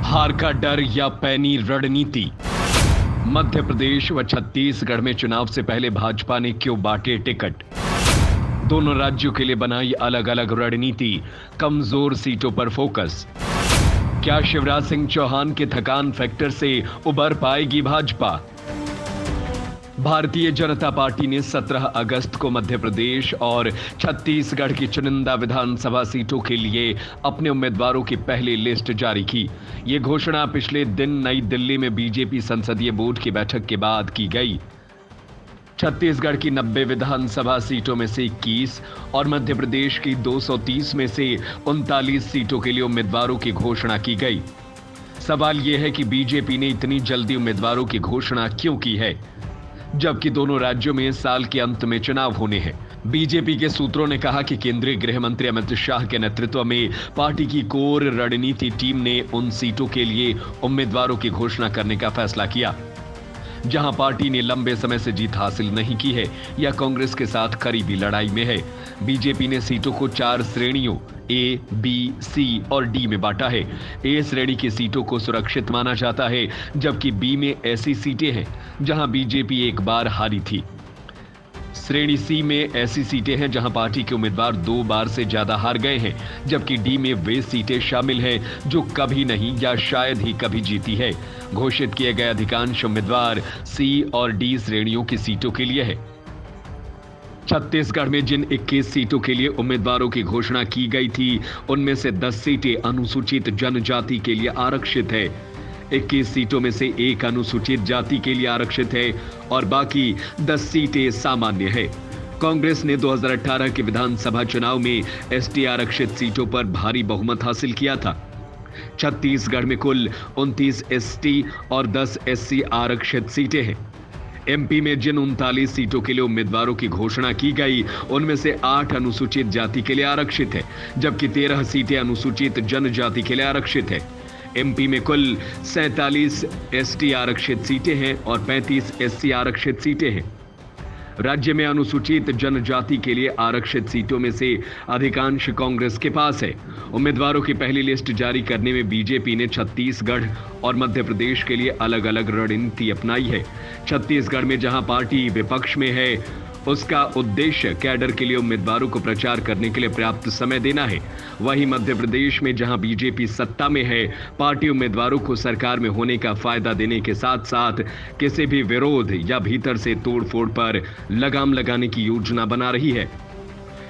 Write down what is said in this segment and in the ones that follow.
हार का डर या पैनी रणनीति। मध्य प्रदेश व छत्तीसगढ़ में चुनाव से पहले भाजपा ने क्यों बांटे टिकट? दोनों राज्यों के लिए बनाई अलग अलग रणनीति, कमजोर सीटों पर फोकस। क्या शिवराज सिंह चौहान के थकान फैक्टर से उबर पाएगी भाजपा? भारतीय जनता पार्टी ने 17 अगस्त को मध्य प्रदेश और छत्तीसगढ़ की चुनिंदा विधानसभा सीटों के लिए अपने उम्मीदवारों की पहली लिस्ट जारी की। ये घोषणा पिछले दिन नई दिल्ली में बीजेपी संसदीय बोर्ड की बैठक के बाद की गई। छत्तीसगढ़ की 90 विधानसभा सीटों में से 21 और मध्य प्रदेश की 230 में से 39 सीटों के लिए उम्मीदवारों की घोषणा की गई। सवाल यह है कि बीजेपी ने इतनी जल्दी उम्मीदवारों की घोषणा क्यों की है, जबकि दोनों राज्यों में साल के अंत में चुनाव होने हैं। बीजेपी के सूत्रों ने कहा कि केंद्रीय गृह मंत्री अमित शाह के नेतृत्व में पार्टी की कोर रणनीति टीम ने उन सीटों के लिए उम्मीदवारों की घोषणा करने का फैसला किया जहां पार्टी ने लंबे समय से जीत हासिल नहीं की है या कांग्रेस के साथ करीबी लड़ाई में है। बीजेपी ने सीटों को 4 श्रेणियों ए, बी, सी और डी में बांटा है। ए श्रेणी की सीटों को सुरक्षित माना जाता है, जबकि बी में ऐसी सीटें हैं जहां बीजेपी एक बार हारी थी। श्रेणी सी में ऐसी सीटें हैं जहां पार्टी के उम्मीदवार 2 बार से ज्यादा हार गए हैं, जबकि डी में वे सीटें शामिल हैं जो कभी नहीं या शायद ही कभी जीती है। घोषित किए गए अधिकांश उम्मीदवार सी और डी श्रेणियों की सीटों के लिए है। छत्तीसगढ़ में जिन 21 सीटों के लिए उम्मीदवारों की घोषणा की गई थी, उनमें से 10 सीटें अनुसूचित जनजाति के लिए आरक्षित है। 21 सीटों में से 1 अनुसूचित जाति के लिए आरक्षित है और बाकी 10 सीटें सामान्य है। कांग्रेस ने 2018 के विधानसभा चुनाव में एसटी आरक्षित सीटों पर भारी बहुमत हासिल किया था। छत्तीसगढ़ में कुल 29 एसटी और 10 एससी आरक्षित सीटें हैं। एमपी में जिन 39 सीटों के लिए उम्मीदवारों की घोषणा की गई, उनमें से 8 अनुसूचित जाति के लिए आरक्षित है, जबकि 13 सीटें अनुसूचित जनजाति के लिए आरक्षित है। एमपी में कुल 47 एसटी आरक्षित सीटें हैं और 35 एससी आरक्षित सीटें हैं। राज्य में अनुसूचित जनजाति के लिए आरक्षित सीटों में से अधिकांश कांग्रेस के पास है। उम्मीदवारों की पहली लिस्ट जारी करने में बीजेपी ने छत्तीसगढ़ और मध्य प्रदेश के लिए अलग अलग रणनीति अपनाई है। छत्तीसगढ़ में जहां पार्टी विपक्ष में है, उसका उद्देश्य कैडर के लिए उम्मीदवारों को प्रचार करने के लिए पर्याप्त समय देना है। वहीं मध्य प्रदेश में जहां बीजेपी सत्ता में है, पार्टी उम्मीदवारों को सरकार में होने का फायदा देने के साथ साथ किसी भी विरोध या भीतर से तोड़फोड़ पर लगाम लगाने की योजना बना रही है।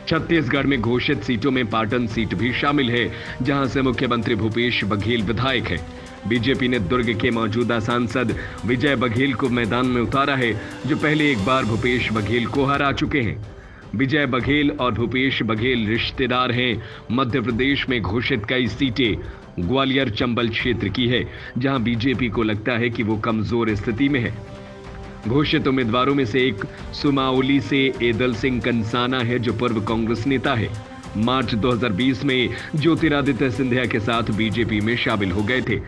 छत्तीसगढ़ में घोषित सीटों में पाटन सीट भी शामिल है, जहां से मुख्यमंत्री भूपेश बघेल विधायक है। बीजेपी ने दुर्ग के मौजूदा सांसद विजय बघेल को मैदान में उतारा है, जो पहले एक बार भूपेश बघेल को हरा चुके हैं। विजय बघेल और भूपेश बघेल रिश्तेदार हैं। मध्य प्रदेश में घोषित कई सीटें ग्वालियर चंबल क्षेत्र की है, जहां बीजेपी को लगता है कि वो कमजोर स्थिति में है। घोषित उम्मीदवारों में से एक सुमावली से एदल सिंह कंसाना है, जो पूर्व कांग्रेस नेता है। मार्च 2020 में ज्योतिरादित्य सिंधिया के साथ बीजेपी में शामिल हो गए थे।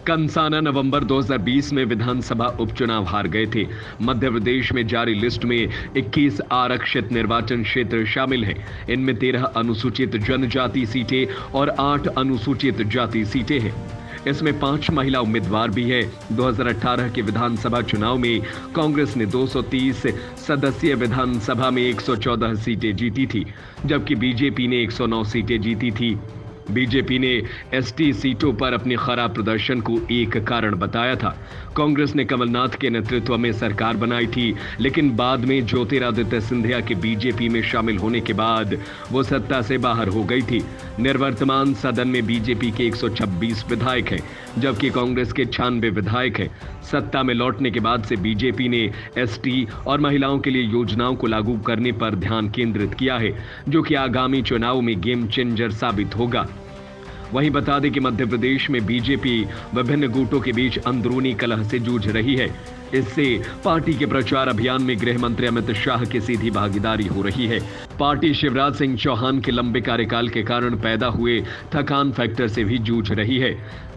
कंसाना नवंबर 2020 में विधानसभा उपचुनाव हार गए थे। मध्य प्रदेश में जारी लिस्ट में 21 आरक्षित निर्वाचन क्षेत्र शामिल हैं। इनमें 13 अनुसूचित जनजाति सीटें और 8 अनुसूचित जाति सीटें हैं। इसमें 5 महिला उम्मीदवार भी है। 2018 के विधानसभा चुनाव में कांग्रेस ने 230 सदस्यीय विधानसभा में 114 सीटें जीती थी, जबकि बीजेपी ने 109 सीटें जीती थी। बीजेपी ने एसटी सीटों पर अपने खराब प्रदर्शन को एक कारण बताया था। कांग्रेस ने कमलनाथ के नेतृत्व में सरकार बनाई थी, लेकिन बाद में ज्योतिरादित्य सिंधिया के बीजेपी में शामिल होने के बाद वो सत्ता से बाहर हो गई थी। निर्वर्तमान सदन में बीजेपी के 126 विधायक हैं, जबकि कांग्रेस के 96 विधायक हैं। सत्ता में लौटने के बाद से बीजेपी ने एसटी और महिलाओं के लिए योजनाओं को लागू करने पर ध्यान केंद्रित किया है, जो कि आगामी चुनाव में गेम चेंजर साबित होगा। वहीं बता दें कि मध्य प्रदेश में बीजेपी विभिन्न गुटों के बीच अंदरूनी कलह से जूझ रही है। इससे पार्टी के प्रचार अभियान में गृह मंत्री अमित शाह की सीधी भागीदारी हो रही है। पार्टी शिवराज सिंह चौहान के लंबे कार्यकाल के कारण पैदा हुए थकान फैक्टर से भी जूझ रही है।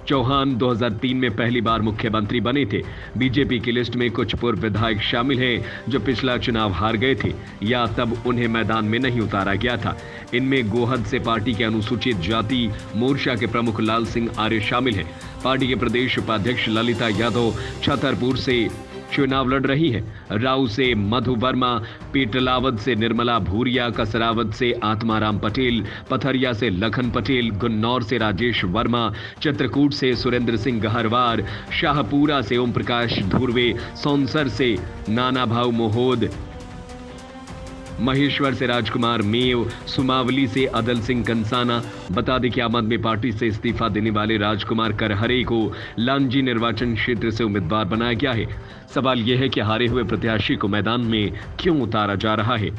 चौहान 2003 में पहली बार मुख्यमंत्री बने थे। बीजेपी की लिस्ट में कुछ पूर्व विधायक शामिल हैं जो पिछला चुनाव हार गए थे या तब उन्हें मैदान में नहीं उतारा गया था। इनमें गोहद से पार्टी के अनुसूचित जाति मोर्चा के प्रमुख लाल सिंह आर्य शामिल हैं। पार्टी के प्रदेश उपाध्यक्ष ललिता यादव छतरपुर से चुनाव लड़ रही है। राव से मधु वर्मा, पेटलावद से निर्मला भूरिया, कसरावद से आत्माराम पटेल, पथरिया से लखन पटेल, गुन्नौर से राजेश वर्मा, चित्रकूट से सुरेंद्र सिंह गहरवार, शाहपुरा से ओम प्रकाश धुर्वे, सौंसर से नाना भाऊ मोहोद, महेश्वर से राजकुमार मेव, सुमावली से अदल सिंह कंसाना। बता दें कि आम आदमी पार्टी से इस्तीफा देने वाले राजकुमार करहरे को लांजी निर्वाचन क्षेत्र से उम्मीदवार बनाया गया है। सवाल यह है कि हारे हुए प्रत्याशी को मैदान में क्यों उतारा जा रहा है।